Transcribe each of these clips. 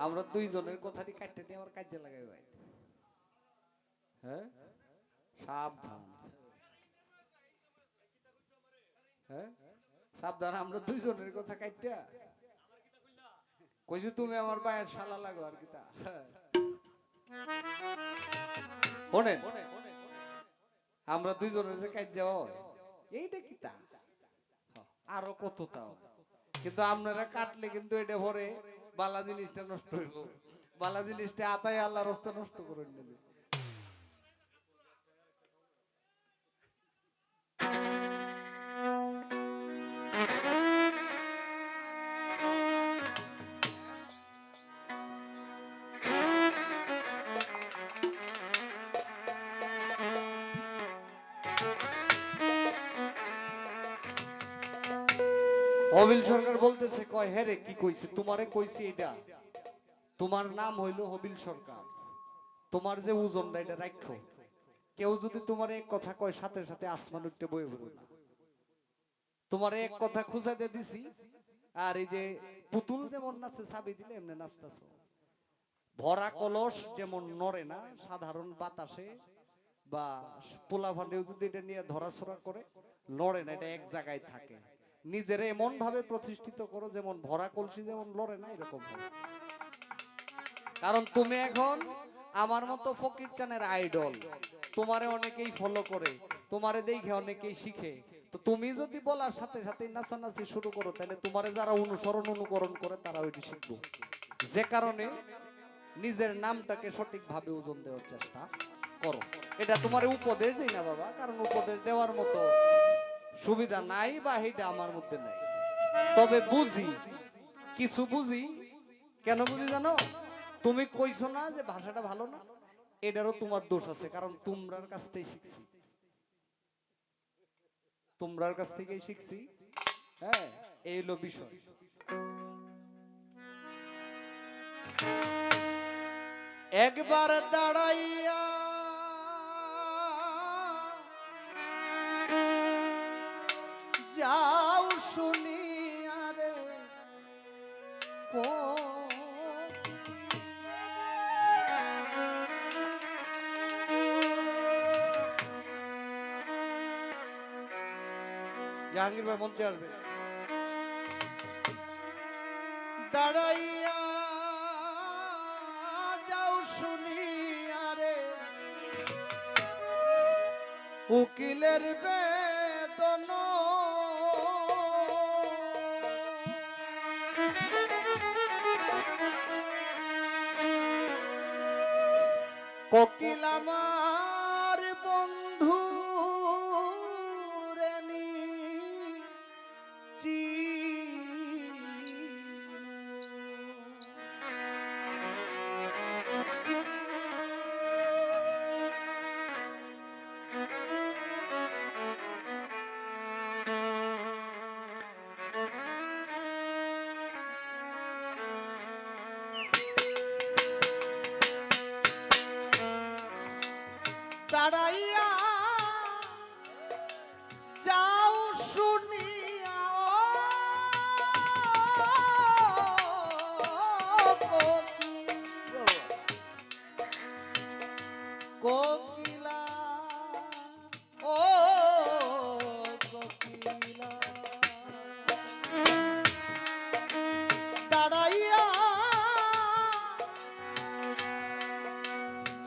আমরা দুইজনের কথাটি কাটতে নিয়ে আমার কাজে লাগাই ভাই। হ্যাঁ, সাবধান। হ্যাঁ, সাবধান, আমরা দুইজনের কথা কাটটা কইছি তুমি আমার ভাইয়ের শালা লাগো আর কি তা। শোনেন, আমরা দুইজনের যে কাজ যাওয়া এইটা কি তা, আরো কত তাও, কিন্তু আপনারা কাটলে কিন্তু এটা ভরে বালা জিনিসটা নষ্ট হইব, বালা জিনিসটা আতাই আল্লাহর রাস্তা নষ্ট করে নেবে। হবিল সরকার বলতেছে, কয় হ্যাঁ রে কি কইছে, তোমারে কইছি এটা, তোমার নাম হইলো হবিল সরকার, তোমার যে ওজনটা এটা রাখো, কেউ যদি তোমার এক কথা কয় সাথে সাথে আসমান উঠতে বয়ে পড়ো না। তোমার এক কথা খুঁজাতে দিছি, আর এই যে পুতুল যেমন নাচে চাবি দিলে এমনি নাচতেছো। ভরা কলস যেমন নড়ে না সাধারণ বাতাসে, বা পোলা ভান্ডেও যদি এটা নিয়ে ধরাছড়া করে লড়ে না, এটা এক জায়গায় থাকে। নিজের এমন ভাবে প্রতিষ্ঠিত করো যেমন ভরা কলসি যেমন লড়ে না এরকম হবে। কারণ তুমি এখন আমার মতো ফকির চানের আইডল, তোমারে অনেকেই ফলো করে, তোমারে দেখে অনেকেই শিখে। তো তুমি যদি বলার সাথে সাথে নাচানাচি শুরু করো, তাহলে তোমারে যারা অনুসরণ অনুকরণ করে তারা ওইটি শিখবো। যে কারণে নিজের নামটাকে সঠিকভাবে ওজন দেওয়ার চেষ্টা করো। এটা তোমার উপদেশ দেই না বাবা, কারণ উপদেশ দেওয়ার মতো সুবিধা নাই বা এটা আমার মধ্যে নাই। তবে বুঝি, কিছু বুঝি। কেন বুঝি জানো? তুমি কইছো না যে ভাষাটা ভালো না, এটারও তোমার দোষ আছে, কারণ তোমরার কাছ থেকেই শিখছি, তোমরার কাছ থেকেই শিখছি। হ্যাঁ, এই হলো বিষয়। একবার দাঁড়াইয়া যাও শুনিয়া রে জাহাঙ্গীর ভাই মঞ্চে আসবে। দাঁড়াইয়া যাও শুনিয়া রে উকিলের বেদন, কোকিল আমার বন্ধু রেনি চি, দাঁড়াইয়া যাও শুনিয়া কোকিলা, ও কোকিলা, দাঁড়াইয়া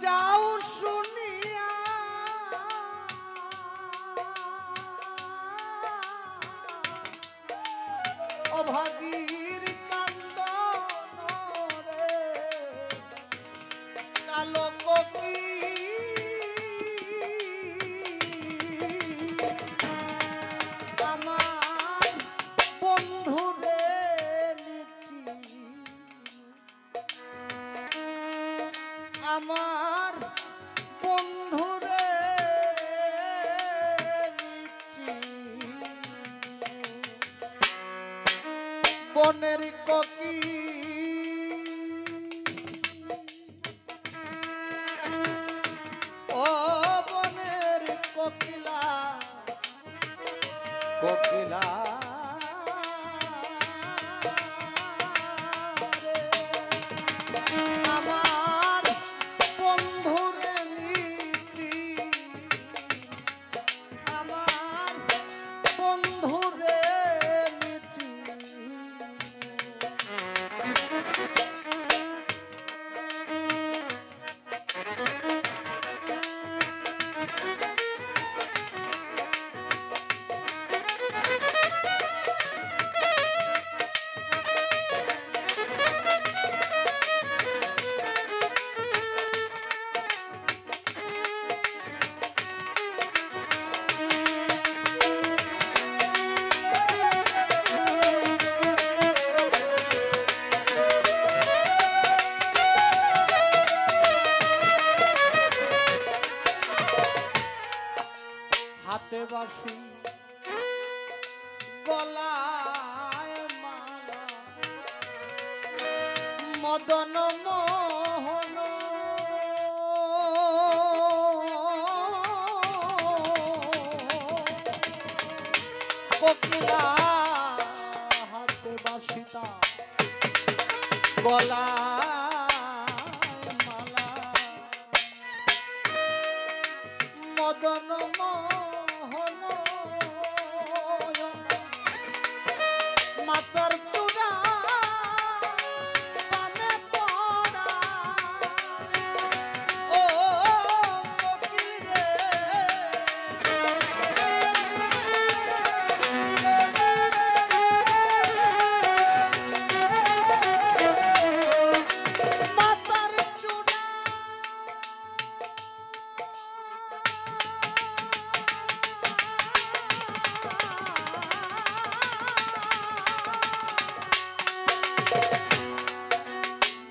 যাও শুনিয়া অভাগীর কান্দন রে কালো কোকিল, আমার বন্ধু রে লিটি, আমার বন্ধু রে বনের কোকিল, ও বনের কোকিলা, কোকিলা রে। মদন মোহন কোকিলা হাতে বাসিতা গলা মালা মদন মোহন মাতার চূড়া পানে পড়া ও কোকিল রে মাতার চূড়া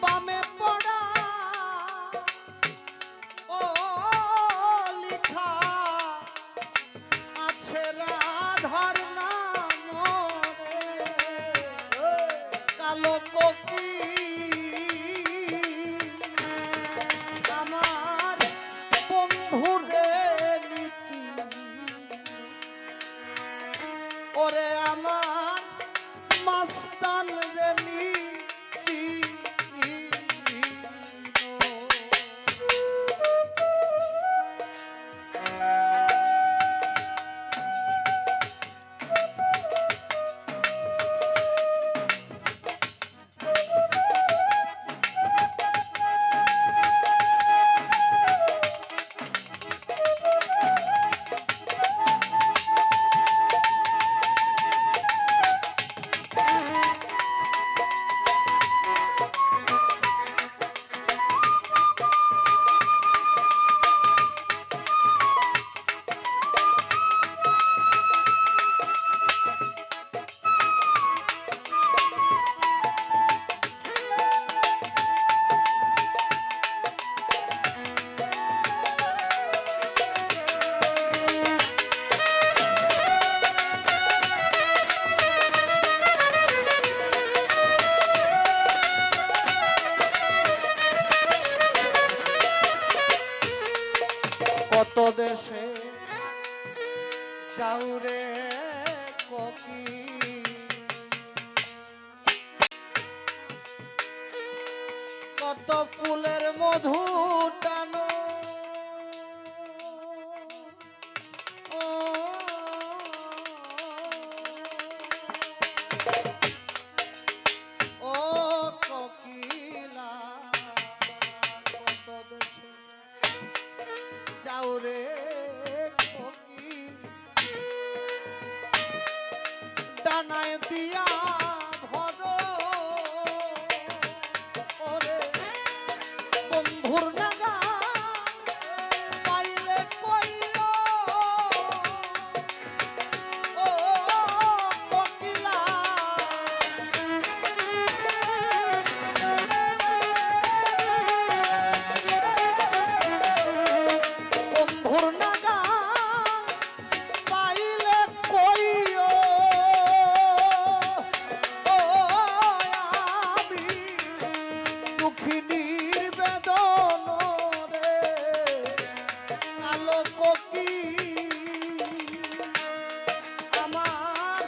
বামে পড়া ও লিখা আছে রাধার নাম রে কালো কোকিল আমার বন্ধুরে নীতি ওরে আমার মাস্তান রে নীতি কত দেশে যাউরে কোকিল কত ফুলের মধু টানো ও ও কোকিলা কত দেশে যাউরে কোকিল ডানায় দিয়া ধরো ওরে বন্ধুর নাগা পাইলে কইল ও কোকিলা বন্ধুর নাগা পাইলে কইও ও আমি দুঃখিনীর বেদন রে কালো কোকিল আমার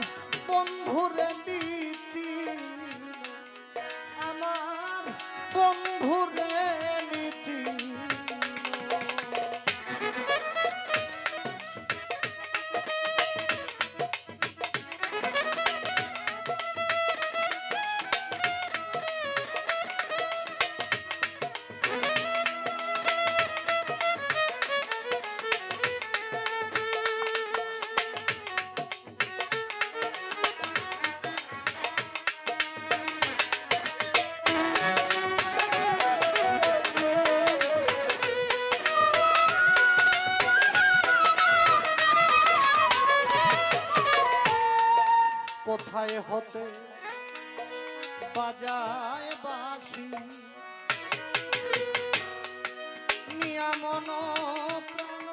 বন্ধুরে নীতি আমার বন্ধুরে নীতি কোথায় হতে বাজায় বাঁশি নিয়া মন প্রাণ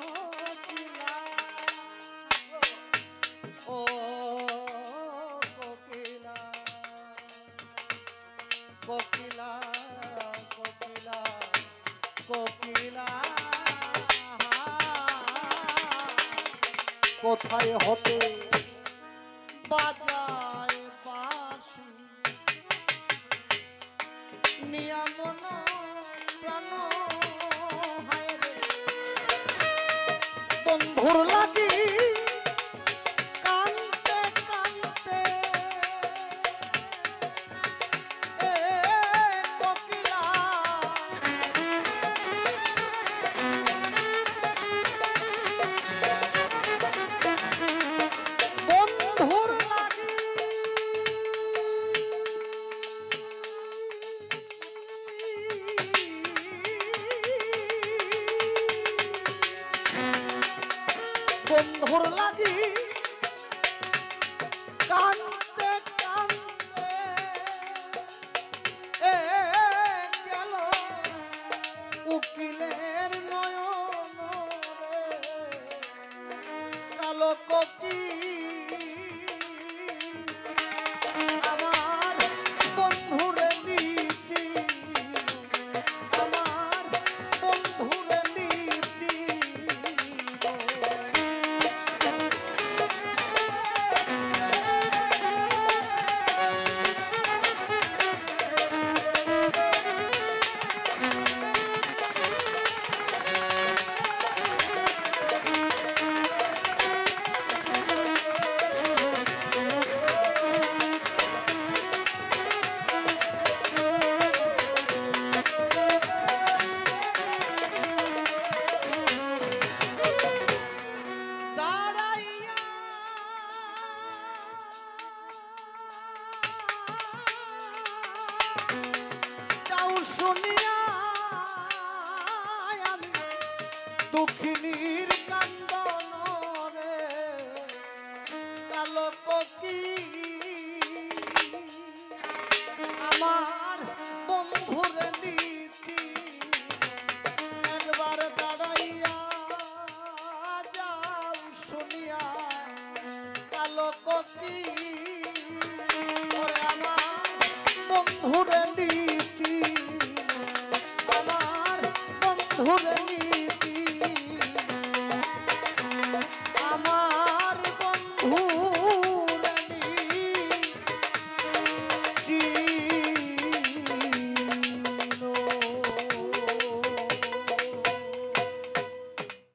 কোকিলা ও কোকিল কোকিলা কোকিলা কোকিলা কোথায় হতে বাজায় বাঁশি নিয়ামন প্রাণ হায় রে বন্ধুর লাগি কানতে কানতে এ কোকিলা বন্ধুর লাগি বন্ধুর লাগি কানতে কানতে এ গেল উকিলের নয়ন রে কালো কোকি আমার বন্ধুরে নীতি আমার বন্ধুরে নীতি দাঁড়াইয়া যাও শুনিয়া আমি দুঃখিনীর কান্দন রে কালো কোকি আমার বন্ধুর নীতি একবার দাঁড়াইয়া যাও শুনিয়া কালো কোকি